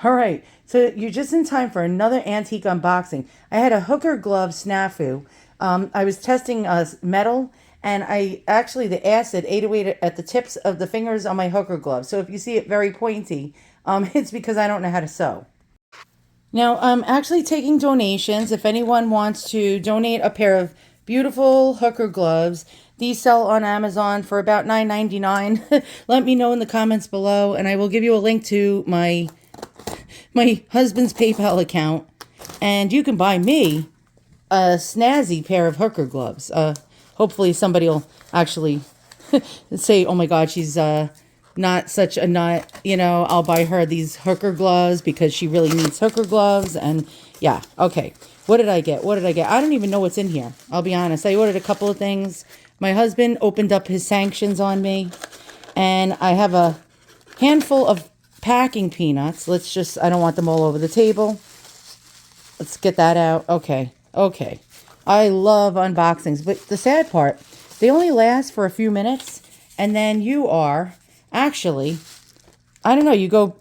All right, so you're just in time for another antique unboxing. I had a hooker glove snafu. I was testing metal, and the acid ate away at the tips of the fingers on my hooker glove. So if you see it very pointy, it's because I don't know how to sew. Now, I'm actually taking donations. If anyone wants to donate a pair of beautiful hooker gloves, these sell on Amazon for about $9.99. Let me know in the comments below, and I will give you a link to my husband's PayPal account, and you can buy me a snazzy pair of hooker gloves. Hopefully somebody will actually say, oh my God, she's not such a nut. You know, I'll buy her these hooker gloves because she really needs hooker gloves. And yeah, okay. What did I get? What did I get? I don't even know what's in here. I'll be honest. I ordered a couple of things. My husband opened up his sanctions on me, and I have a handful of packing peanuts. I don't want them all over the table. Let's get that out. Okay. I love unboxings, but the sad part, they only last for a few minutes, and then you are actually, I don't know, you go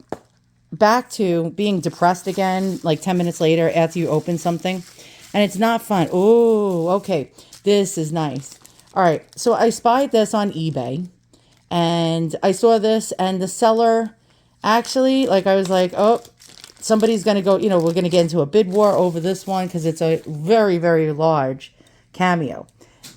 back to being depressed again, like 10 minutes later after you open something, and it's not fun. Oh, okay. This is nice. All right. So I spied this on eBay, and I saw this, and the seller actually, I was like, oh, somebody's going to go, we're going to get into a bid war over this one because it's a very, very large cameo.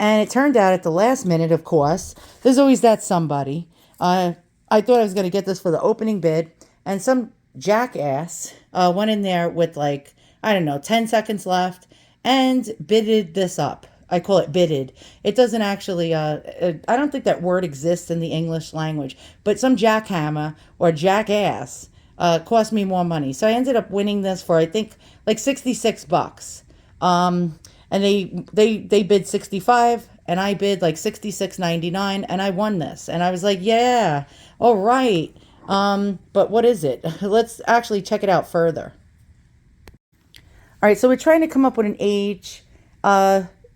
And it turned out at the last minute, of course, there's always that somebody. I thought I was going to get this for the opening bid, and some jackass went in there with 10 seconds left and bidded this up. I call it bidded. It doesn't actually, I don't think that word exists in the English language, but some jackhammer or jackass cost me more money. So I ended up winning this for, I think, like $66. And they bid 65, and I bid like 66.99, and I won this. And I was like, yeah, all right. But what is it? Let's actually check it out further. All right, so we're trying to come up with an age.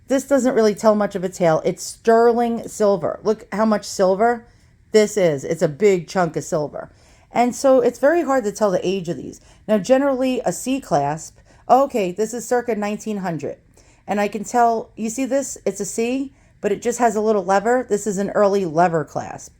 This doesn't really tell much of a tale. It's sterling silver. Look how much silver this is. It's a big chunk of silver. And so it's very hard to tell the age of these. Now, generally a C clasp, okay, this is circa 1900. And I can tell, you see this? It's a C, but it just has a little lever. This is an early lever clasp.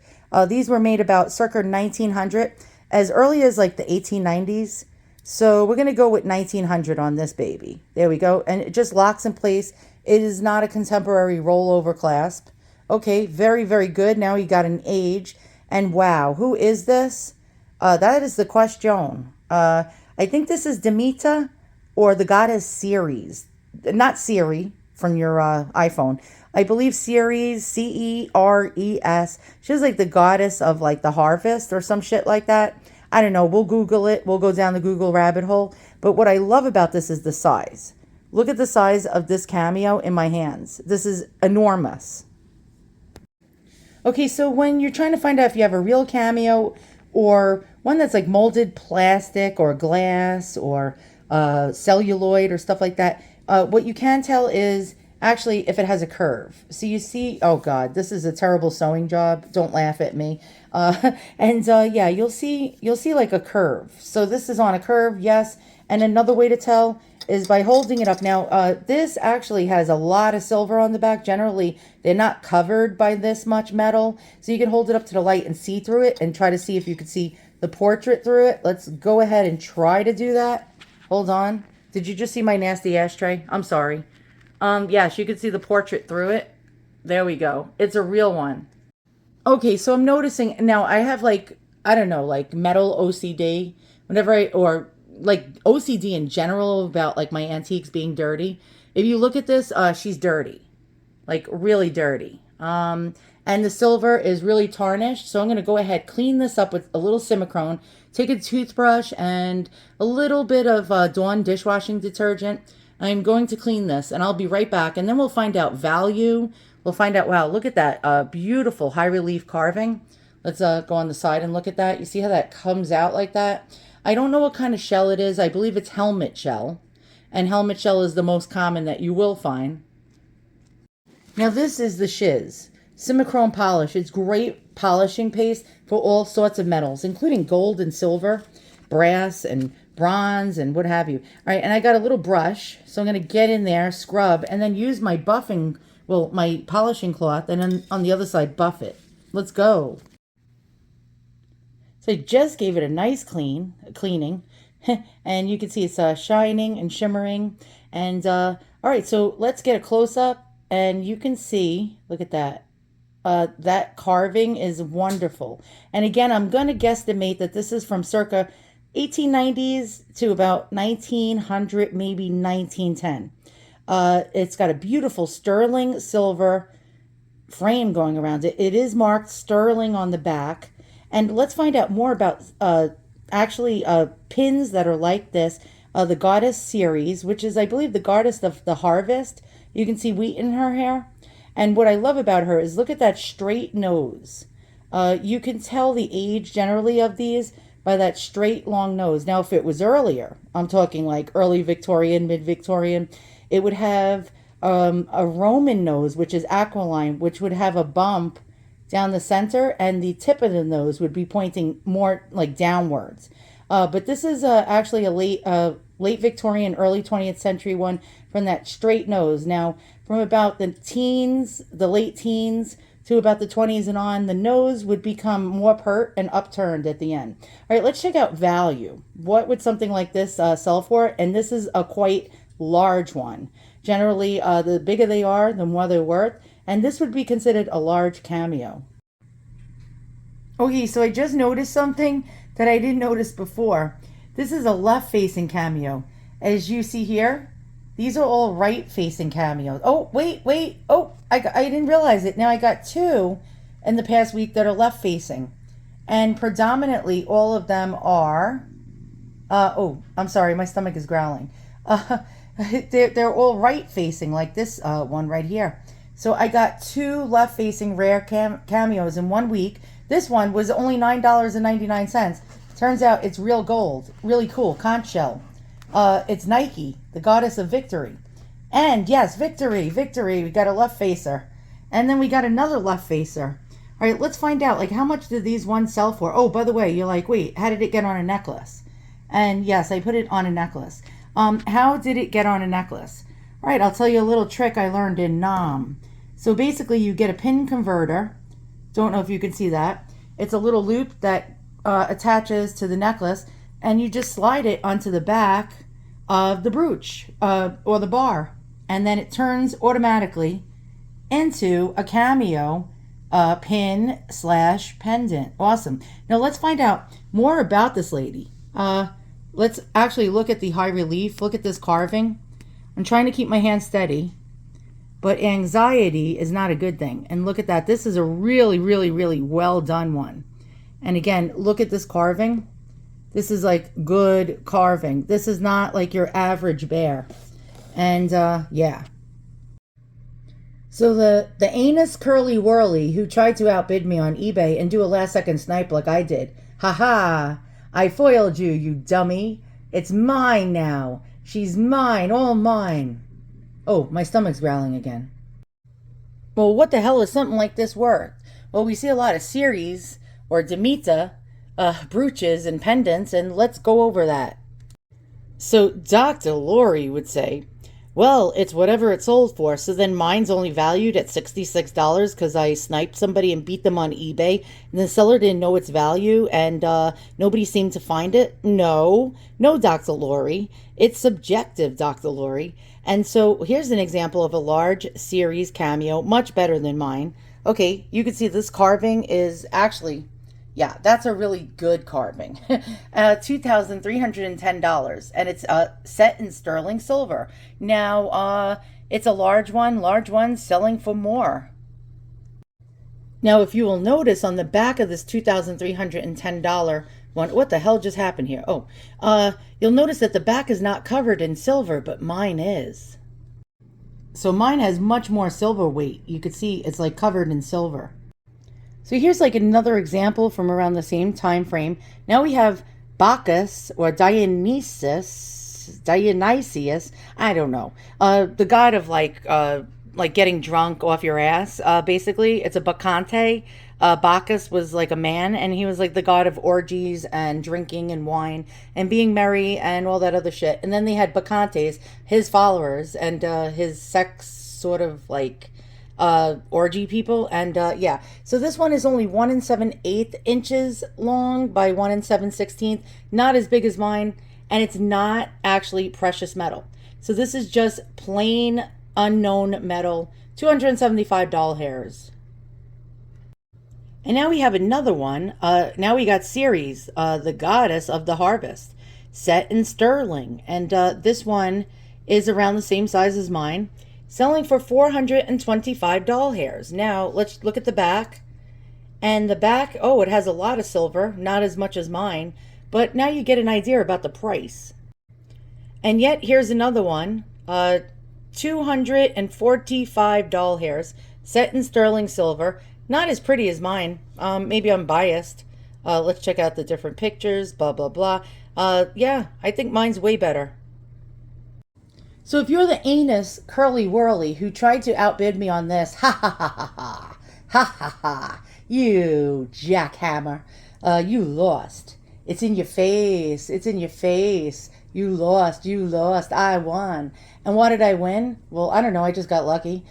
These were made about circa 1900, as early as like the 1890s. So we're going to go with 1900 on this baby. There we go. And it just locks in place. It is not a contemporary rollover clasp. Okay, very, very good. Now you got an age. And wow, who is this? That is the question. I think this is Demeter or the goddess Ceres. Not Siri from your iPhone. I believe Ceres, Ceres. She's like the goddess of like the harvest or some shit like that. I don't know. We'll Google it. We'll go down the Google rabbit hole. But what I love about this is the size. Look at the size of this cameo in my hands. This is enormous. Okay, so when you're trying to find out if you have a real cameo or one that's like molded plastic or glass or celluloid or stuff like that, what you can tell is actually if it has a curve. So you see, oh God, this is a terrible sewing job. Don't laugh at me. Yeah, you'll see like a curve. So this is on a curve, yes. And another way to tell is by holding it up. Now, this actually has a lot of silver on the back. Generally, they're not covered by this much metal. So you can hold it up to the light and see through it and try to see if you could see the portrait through it. Let's go ahead and try to do that. Hold on. Did you just see my nasty ashtray? I'm sorry. Yes, you can see the portrait through it. There we go. It's a real one. Okay, so I'm noticing now I have I don't know, like metal OCD. Or like OCD in general about like my antiques being dirty. If you look at this, she's dirty, like really dirty. And the silver is really tarnished. So I'm going to go ahead, clean this up with a little Simicrone, take a toothbrush and a little bit of Dawn dishwashing detergent. I'm going to clean this and I'll be right back. And then we'll find out value. We'll find out, wow, look at that beautiful high relief carving. Let's go on the side and look at that. You see how that comes out like that? I don't know what kind of shell it is. I believe it's helmet shell. And helmet shell is the most common that you will find. Now this is the shiz. Simichrome polish. It's great polishing paste for all sorts of metals, including gold and silver. brass and bronze and what have you. All right, and I got a little brush, so I'm going to get in there, scrub, and then use my my polishing cloth, and then on the other side, buff it. Let's go. So I just gave it a nice cleaning, and you can see it's shining and shimmering. And all right, so let's get a close-up, and you can see, look at that. That carving is wonderful. And again, I'm going to guesstimate that this is from circa 1890s to about 1900, maybe 1910. It's got a beautiful sterling silver frame going around it. It is marked sterling on the back. And let's find out more about pins that are like this. The Goddess series, which is, I believe, the Goddess of the Harvest. You can see wheat in her hair. And what I love about her is look at that straight nose. You can tell the age generally of these by that straight long nose. Now, if it was earlier, I'm talking like early Victorian, mid-Victorian, it would have a Roman nose, which is aquiline, which would have a bump down the center, and the tip of the nose would be pointing more like downwards. But this is actually a late Victorian, early 20th century one from that straight nose. Now, from about the late teens to about the 20s and on, the nose would become more pert and upturned at the end. All right, let's check out value. What would something like this sell for? And this is a quite large one. Generally, the bigger they are, the more they're worth. And this would be considered a large cameo. Okay, so I just noticed something that I didn't notice before. This is a left-facing cameo. As you see here, these are all right-facing cameos. Oh, wait. Oh, I didn't realize it. Now I got two in the past week that are left-facing. And predominantly all of them are... oh, I'm sorry, my stomach is growling. They're all right-facing, like this one right here. So I got two left-facing rare cameos in 1 week. This one was only $9.99. Turns out it's real gold. Really cool. Conch shell. It's Nike, the goddess of victory. And yes, victory. We got a left facer. And then we got another left facer. All right, let's find out, like, how much did these ones sell for? Oh, by the way, you're like, wait, how did it get on a necklace? And yes, I put it on a necklace. How did it get on a necklace? All right, I'll tell you a little trick I learned in Nam. So basically, you get a pin converter. Don't know if you can see that. It's a little loop that attaches to the necklace, and you just slide it onto the back of the brooch or the bar, and then it turns automatically into a cameo pin / pendant. Awesome. Now let's find out more about this lady. Let's actually look at the high relief. Look at this carving. I'm trying to keep my hand steady, but anxiety is not a good thing. And look at that. This is a really, really, really well done one. And again, look at this carving. This is like good carving. This is not like your average bear. And yeah. So the anus curly whirly who tried to outbid me on eBay and do a last second snipe like I did. Ha! I foiled you, you dummy. It's mine now. She's mine, all mine. Oh, my stomach's growling again. Well, what the hell is something like this worth? Well, we see a lot of series or Demeter brooches and pendants, and let's go over that. So Dr. Lori would say, well, it's whatever it sold for, so then mine's only valued at $66 because I sniped somebody and beat them on eBay, and the seller didn't know its value, and nobody seemed to find it? No, Dr. Lori. It's subjective, Dr. Lori. And so here's an example of a large series cameo, much better than mine. Okay, you can see this carving is actually... yeah, that's a really good carving. $2,310, and it's set in sterling silver. Now, it's a large one selling for more. Now, if you will notice on the back of this $2,310 one, what the hell just happened here? Oh, you'll notice that the back is not covered in silver, but mine is. So mine has much more silver weight. You could see it's like covered in silver. So here's like another example from around the same time frame. Now we have Bacchus or Dionysius, I don't know. The god of like getting drunk off your ass. Basically, it's a bacchante. Bacchus was like a man, and he was like the god of orgies and drinking and wine and being merry and all that other shit. And then they had Bacchantes, his followers, and his sex sort of like orgy people. And yeah, so this one is only 1 7/8 inches long by 1 7/16, not as big as mine, and it's not actually precious metal. So this is just plain unknown metal, $275 hairs. And now we have another one. Now we got Ceres, the goddess of the harvest, set in sterling. And this one is around the same size as mine, selling for $425 hairs. Now let's look at the back. And the back, oh, it has a lot of silver, not as much as mine, but now you get an idea about the price. And yet here's another one, $245 hairs, set in sterling silver. Not as pretty as mine. Maybe I'm biased. Let's check out the different pictures, blah, blah, blah. Yeah, I think mine's way better. So if you're the anus curly whirly who tried to outbid me on this, ha ha ha ha ha, ha ha ha, you jackhammer, you lost. It's in your face. It's in your face. You lost. You lost. I won. And what did I win? Well, I don't know. I just got lucky.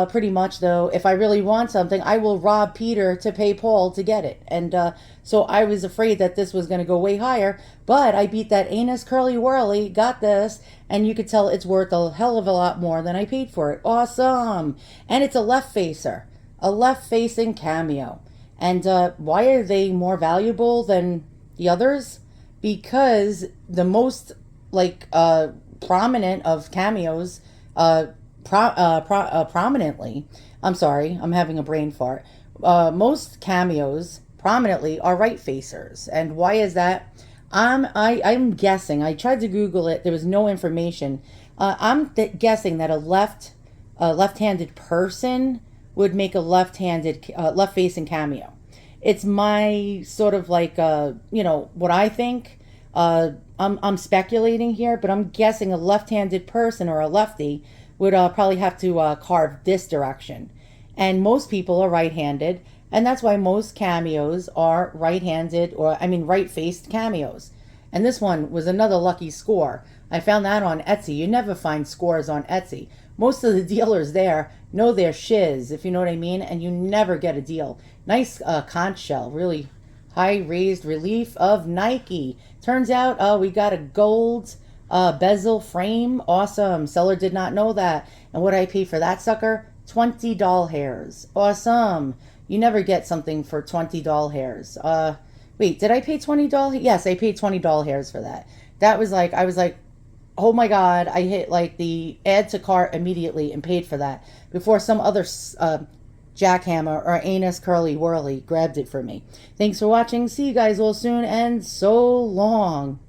Pretty much, though. If I really want something, I will rob Peter to pay Paul to get it. And so I was afraid that this was going to go way higher. But I beat that anus curly whirly, got this, and you could tell it's worth a hell of a lot more than I paid for it. Awesome. And it's a left facer. A left facing cameo. And why are they more valuable than the others? Because the most prominent of cameos, prominently, I'm sorry, I'm having a brain fart. Most cameos prominently are right facers. And why is that? I'm guessing. I tried to Google it. There was no information. I'm guessing that a left-handed person would make a left-handed, left-facing cameo. It's my sort of like, what I think. I'm speculating here, but I'm guessing a left-handed person or a lefty would probably have to carve this direction. And most people are right-handed, and that's why most cameos are right-handed, or I mean right-faced cameos. And this one was another lucky score. I found that on Etsy. You never find scores on Etsy. Most of the dealers there know their shiz, if you know what I mean, and you never get a deal. Nice conch shell, really high raised relief of Nike. Turns out we got a gold bezel frame. Awesome. Seller did not know that. And what I pay for that sucker? $20 hairs. Awesome. You never get something for $20 hairs. Wait, did I pay $20? Yes, I paid $20 hairs for that. That was like, I was like, oh my God, I hit like the add to cart immediately and paid for that before some other jackhammer or anus curly whirly grabbed it for me. Thanks for watching. See you guys all soon, and so long.